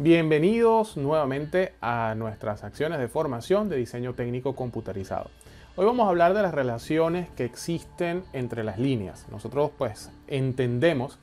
Bienvenidos nuevamente a nuestras acciones de formación de diseño técnico computarizado. Hoy vamos a hablar de las relaciones que existen entre las líneas. Nosotros pues entendemos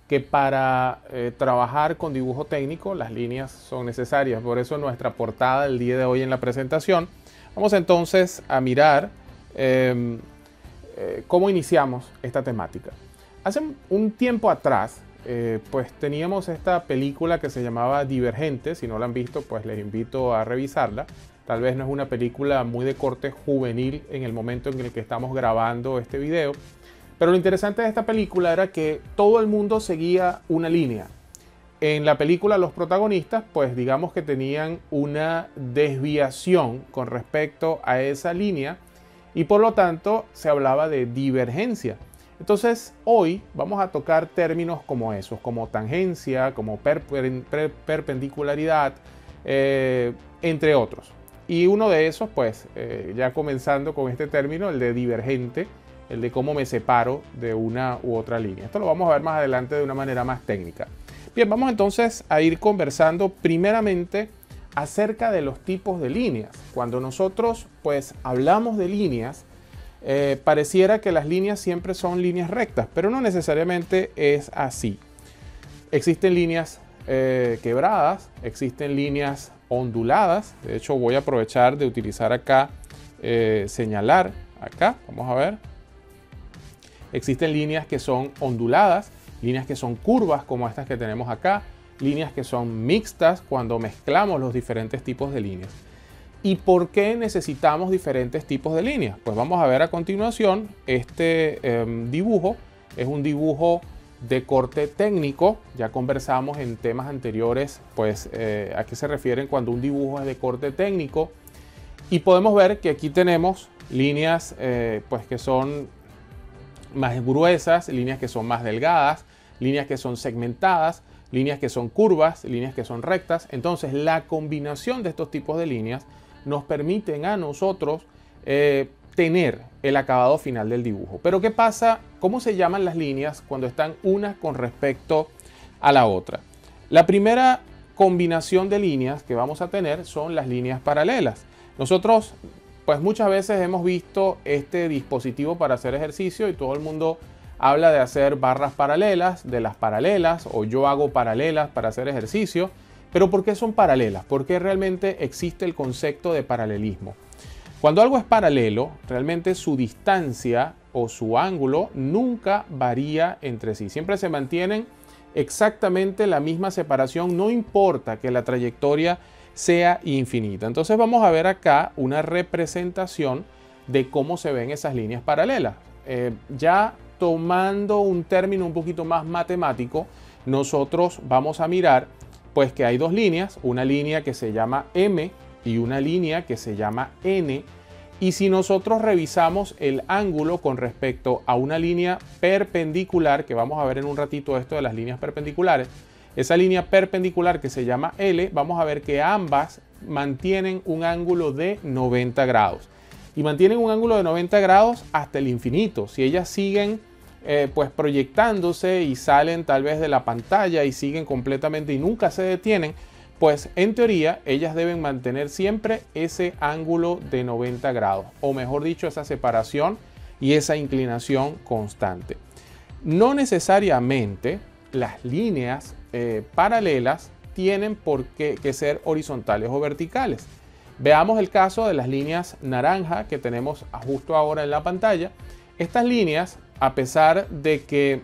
que para trabajar con dibujo técnico las líneas son necesarias. Por eso nuestra portada del día de hoy en la presentación. Vamos entonces a mirar cómo iniciamos esta temática. Hace un tiempo atrás pues teníamos esta película que se llamaba Divergente. Si no la han visto, pues les invito a revisarla. Tal vez no es una película muy de corte juvenil en el momento en el que estamos grabando este video, pero lo interesante de esta película era que todo el mundo seguía una línea. En la película los protagonistas pues digamos que tenían una desviación con respecto a esa línea y por lo tanto se hablaba de divergencia. Entonces hoy vamos a tocar términos como esos, como tangencia, como perpendicularidad, entre otros. Y uno de esos, pues, ya comenzando con este término, el de divergente, el de cómo me separo de una u otra línea. Esto lo vamos a ver más adelante de una manera más técnica. Bien, vamos entonces a ir conversando primeramente acerca de los tipos de líneas. Cuando nosotros, pues, hablamos de líneas, pareciera que las líneas siempre son líneas rectas, pero no necesariamente es así. Existen líneas quebradas, existen líneas onduladas. De hecho, voy a aprovechar de utilizar acá, señalar acá, vamos a ver. Existen líneas que son onduladas, líneas que son curvas como estas que tenemos acá, líneas que son mixtas cuando mezclamos los diferentes tipos de líneas. ¿Y por qué necesitamos diferentes tipos de líneas? Pues vamos a ver a continuación. Este dibujo es un dibujo de corte técnico. Ya conversamos en temas anteriores pues a qué se refieren cuando un dibujo es de corte técnico, y podemos ver que aquí tenemos líneas pues que son más gruesas, líneas que son más delgadas, líneas que son segmentadas, líneas que son curvas, líneas que son rectas. Entonces la combinación de estos tipos de líneas nos permiten a nosotros tener el acabado final del dibujo. Pero ¿qué pasa? ¿Cómo se llaman las líneas cuando están unas con respecto a la otra? La primera combinación de líneas que vamos a tener son las líneas paralelas. Nosotros pues muchas veces hemos visto este dispositivo para hacer ejercicio y todo el mundo habla de hacer barras paralelas, de las paralelas, o yo hago paralelas para hacer ejercicio. Pero ¿por qué son paralelas? Porque realmente existe el concepto de paralelismo. Cuando algo es paralelo, realmente su distancia o su ángulo nunca varía entre sí. Siempre se mantienen exactamente la misma separación, no importa que la trayectoria sea infinita. Entonces vamos a ver acá una representación de cómo se ven esas líneas paralelas. Ya tomando un término un poquito más matemático, nosotros vamos a mirar pues que hay dos líneas, una línea que se llama M y una línea que se llama N. Y si nosotros revisamos el ángulo con respecto a una línea perpendicular, que vamos a ver en un ratito esto de las líneas perpendiculares, esa línea perpendicular que se llama L, vamos a ver que ambas mantienen un ángulo de 90 grados. Y mantienen un ángulo de 90 grados hasta el infinito. Si ellas siguen pues proyectándose y salen tal vez de la pantalla y siguen completamente y nunca se detienen, pues en teoría ellas deben mantener siempre ese ángulo de 90 grados, o mejor dicho, esa separación y esa inclinación constante. No necesariamente las líneas paralelas tienen por qué ser horizontales o verticales. Veamos el caso de las líneas naranja que tenemos justo ahora en la pantalla. Estas líneas, a pesar de que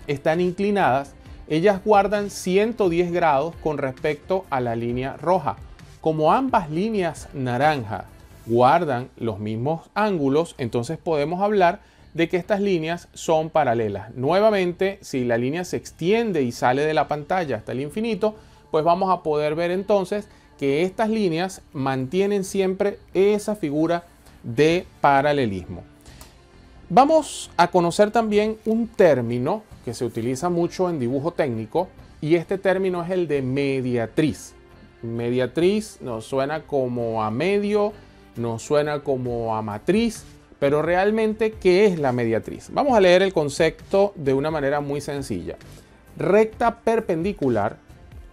están inclinadas, ellas guardan 110 grados con respecto a la línea roja. Como ambas líneas naranja guardan los mismos ángulos, entonces podemos hablar de que estas líneas son paralelas. Nuevamente, si la línea se extiende y sale de la pantalla hasta el infinito, pues vamos a poder ver entonces que estas líneas mantienen siempre esa figura de paralelismo. Vamos a conocer también un término que se utiliza mucho en dibujo técnico, y este término es el de mediatriz. Mediatriz nos suena como a medio, nos suena como a matriz, pero realmente, ¿qué es la mediatriz? Vamos a leer el concepto de una manera muy sencilla. Recta perpendicular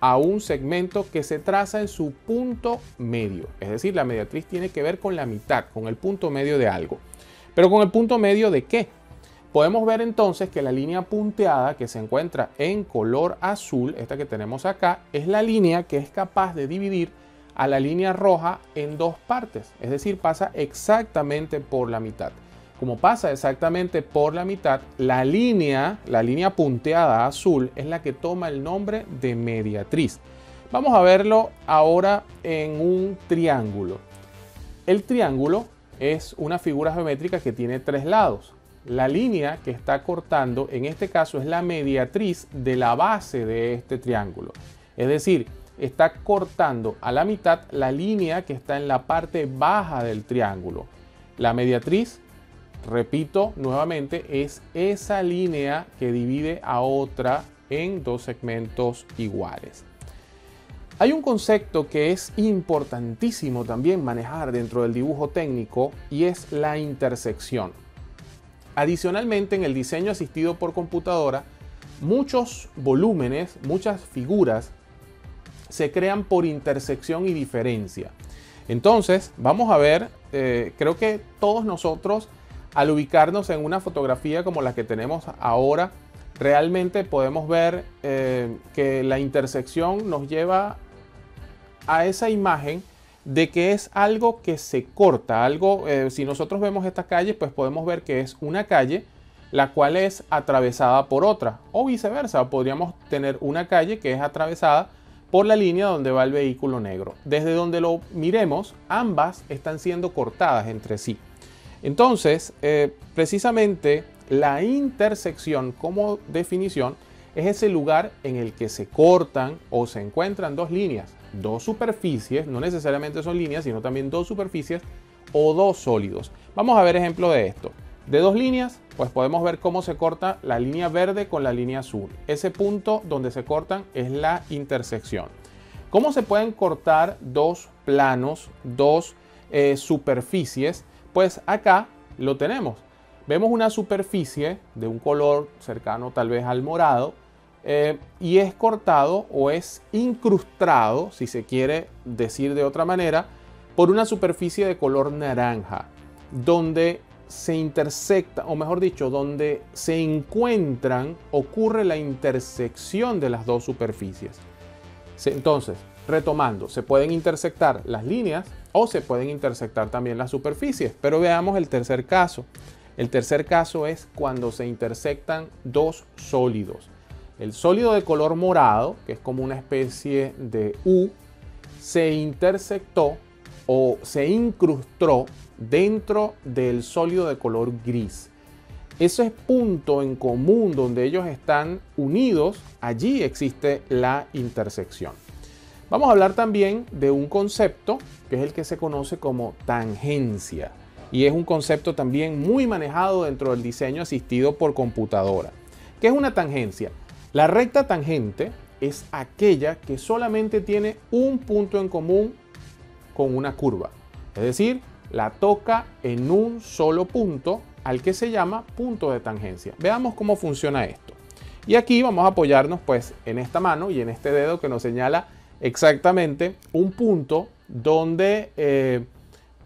a un segmento que se traza en su punto medio. Es decir, la mediatriz tiene que ver con la mitad, con el punto medio de algo. ¿Pero con el punto medio de qué? Podemos ver entonces que la línea punteada que se encuentra en color azul, esta que tenemos acá, es la línea que es capaz de dividir a la línea roja en dos partes. Es decir, pasa exactamente por la mitad. Como pasa exactamente por la mitad, la línea punteada azul es la que toma el nombre de mediatriz. Vamos a verlo ahora en un triángulo. El triángulo es una figura geométrica que tiene tres lados. La línea que está cortando, en este caso, es la mediatriz de la base de este triángulo. Es decir, está cortando a la mitad la línea que está en la parte baja del triángulo. La mediatriz, repito nuevamente, es esa línea que divide a otra en dos segmentos iguales. Hay un concepto que es importantísimo también manejar dentro del dibujo técnico y es la intersección. Adicionalmente, en el diseño asistido por computadora, muchos volúmenes, muchas figuras se crean por intersección y diferencia. Entonces, vamos a ver, creo que todos nosotros, al ubicarnos en una fotografía como la que tenemos ahora, realmente podemos ver que la intersección nos lleva a esa imagen de que es algo que se corta, algo, si nosotros vemos esta calle, pues podemos ver que es una calle la cual es atravesada por otra, o viceversa, podríamos tener una calle que es atravesada por la línea donde va el vehículo negro. Desde donde lo miremos, ambas están siendo cortadas entre sí. Entonces, precisamente la intersección como definición es ese lugar en el que se cortan o se encuentran dos líneas, dos superficies, no necesariamente son líneas, sino también dos superficies o dos sólidos. Vamos a ver ejemplo de esto. De dos líneas, pues podemos ver cómo se corta la línea verde con la línea azul. Ese punto donde se cortan es la intersección. ¿Cómo se pueden cortar dos planos, dos superficies? Pues acá lo tenemos. Vemos una superficie de un color cercano tal vez al morado y es cortado o es incrustado, si se quiere decir de otra manera, por una superficie de color naranja, donde se intersecta, o mejor dicho, donde se encuentran, ocurre la intersección de las dos superficies. Entonces, retomando, se pueden intersectar las líneas o se pueden intersectar también las superficies, pero veamos el tercer caso. El tercer caso es cuando se intersectan dos sólidos. El sólido de color morado, que es como una especie de U, se intersectó o se incrustó dentro del sólido de color gris. Ese punto en común donde ellos están unidos, allí existe la intersección. Vamos a hablar también de un concepto que es el que se conoce como tangencia. Y es un concepto también muy manejado dentro del diseño asistido por computadora. ¿Qué es una tangencia? La recta tangente es aquella que solamente tiene un punto en común con una curva. Es decir, la toca en un solo punto al que se llama punto de tangencia. Veamos cómo funciona esto. Y aquí vamos a apoyarnos pues en esta mano y en este dedo que nos señala exactamente un punto donde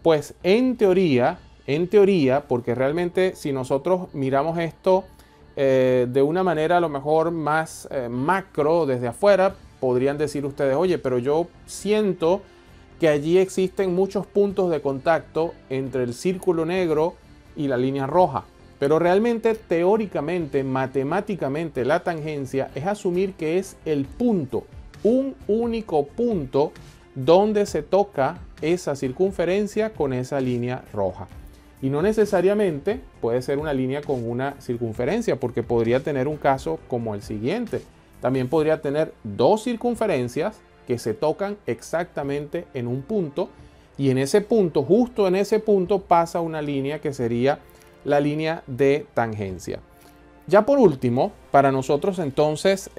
pues en teoría, porque realmente si nosotros miramos esto de una manera a lo mejor más macro desde afuera, podrían decir ustedes, oye, pero yo siento que allí existen muchos puntos de contacto entre el círculo negro y la línea roja. Pero realmente, teóricamente, matemáticamente, la tangencia es asumir que es el punto, un único punto donde se toca esa circunferencia con esa línea roja. Y no necesariamente puede ser una línea con una circunferencia, porque podría tener un caso como el siguiente. También podría tener dos circunferencias que se tocan exactamente en un punto, y en ese punto, justo en ese punto, pasa una línea que sería la línea de tangencia. Ya por último, para nosotros entonces,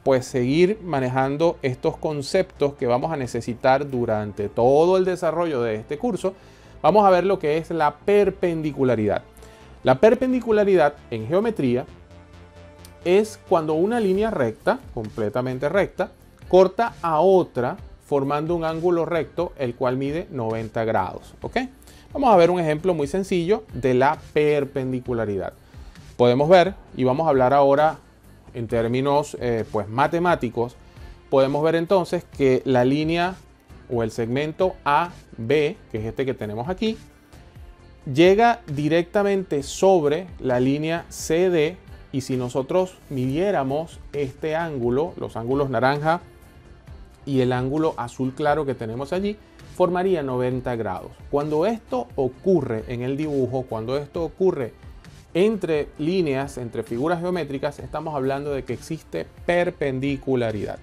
pues seguir manejando estos conceptos que vamos a necesitar durante todo el desarrollo de este curso, vamos a ver lo que es la perpendicularidad. La perpendicularidad en geometría es cuando una línea recta, completamente recta, corta a otra formando un ángulo recto, el cual mide 90 grados. ¿Ok? Vamos a ver un ejemplo muy sencillo de la perpendicularidad. Podemos ver, y vamos a hablar ahora en términos pues matemáticos, podemos ver entonces que la línea o el segmento AB, que es este que tenemos aquí, llega directamente sobre la línea CD, y si nosotros midiéramos este ángulo, los ángulos naranja y el ángulo azul claro que tenemos allí, formaría 90 grados. Cuando esto ocurre en el dibujo, cuando esto ocurre entre líneas, entre figuras geométricas, estamos hablando de que existe perpendicularidad.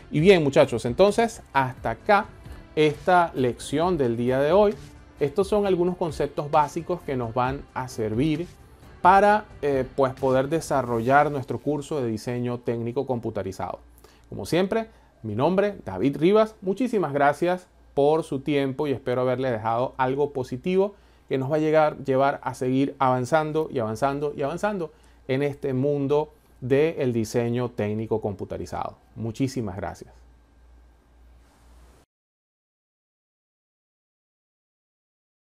Y bien, muchachos, entonces hasta acá esta lección del día de hoy. Estos son algunos conceptos básicos que nos van a servir para pues poder desarrollar nuestro curso de diseño técnico computarizado. Como siempre, mi nombre, David Rivas. Muchísimas gracias por su tiempo y espero haberle dejado algo positivo que nos va a llevar a seguir avanzando y avanzando y avanzando en este mundo del diseño técnico computarizado. Muchísimas gracias.